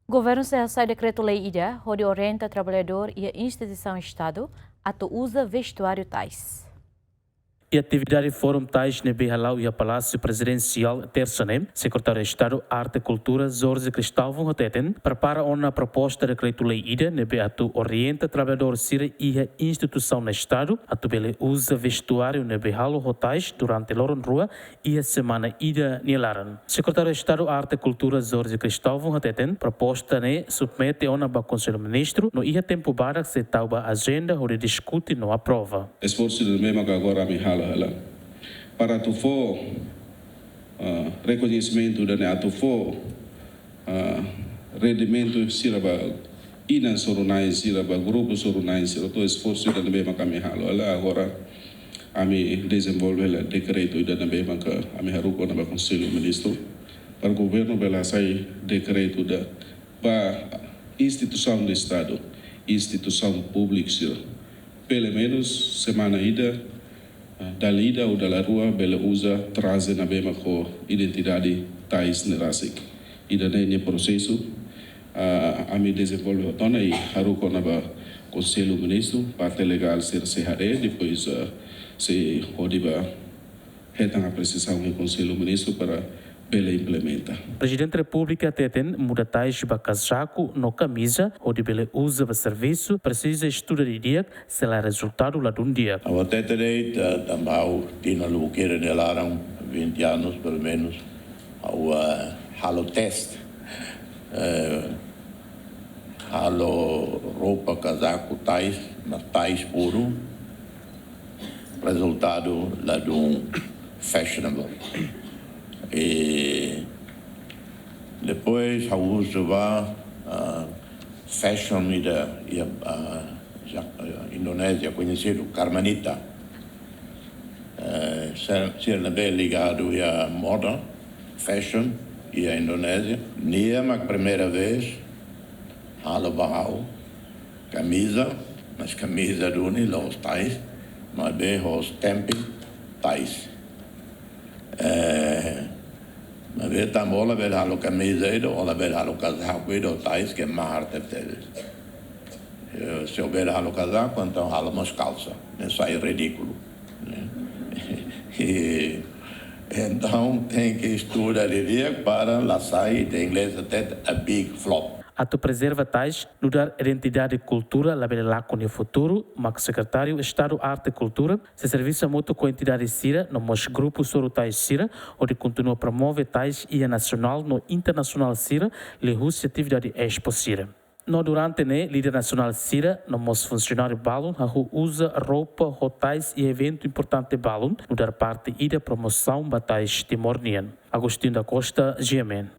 Governu se hasai dekretu-lei ida, hodi orienta traballador e a Instituisaun Estadu atau usa vestuário Tais. E a atividade Fórum Tais no Bihalau e a Palácio Presidencial terça-nem, Secretário de Estado Arte e Cultura Jorge Cristóvão Hoteten prepara uma proposta de decreto-lei ida no atu orienta traballador sira e a Instituisaun Estadu atu bele usa vestuário no Bihalau Hotais durante loron rua e a semana ida nilaran. Secretário de Estado Arte e Cultura Jorge Cristóvão Hoteten proposta ne submete ona ba Conselho Ministro no ia tempo barak se tauba agenda onde discute no aprova. Esforço do mesmo que agora me para tu for reconhecimento da tu for rendimento siraba ina sorunai siraba grupo sorunai siraba todo esforço da mesma caminhalo agora a me desenvolver o decreto da mesma que a me haruko na Conselho Ministro para o governo bela sai decreto da para instituição do Estado instituição pública pelo menos semana ida da lida ou da rua bela usa traz na mesma com identidade Tais nerasik e da nesse processo a me desenvolve tona e haruko na Conselho Ministro parte legal ser CHD depois se hodi ba retang apreciação no Conselho Ministro para bela implementa. Presidente da República Teten muda Tais ba casaco no camisa onde bele usa ba serviço precisa estudar de dia se lá resultado lá um dia. A Teten também tinha lugar de larang 20 anos pelo menos ao halo test halo roupa casaco Tais na Tais puro resultado lá do fashionable. E depois a uso va fashion e a Indonésia conhecido Carmenita ser bem ligado a moda fashion e a Indonésia nem a primeira vez halo bahau camisa mas camisa do los Tais mas bem os temping Tais mas ver também olha ver halo camisa e olha ver halo casaco e do Tais que é mais arte se eu ver halo casaco então halo mais calça isso aí é ridículo e então tem que estudar de dia para lá sair de inglês até a big flop. Atu preserva Tais, no dar identidade e cultura, lá com o futuro, mas secretário de Estado Arte e Cultura, se serviço muito com a entidade Sira, no nosso grupo Soro Tais Sira, onde continua a promover Tais e a nacional no internacional Sira, le Rússia atividade Expo Sira. No durante ne líder nacional Sira, no nosso funcionário Balon, usa roupa, rotais e evento importante Balon, no dar parte e da promoção batais Timor-Nian. Agostinho da Costa, GMN.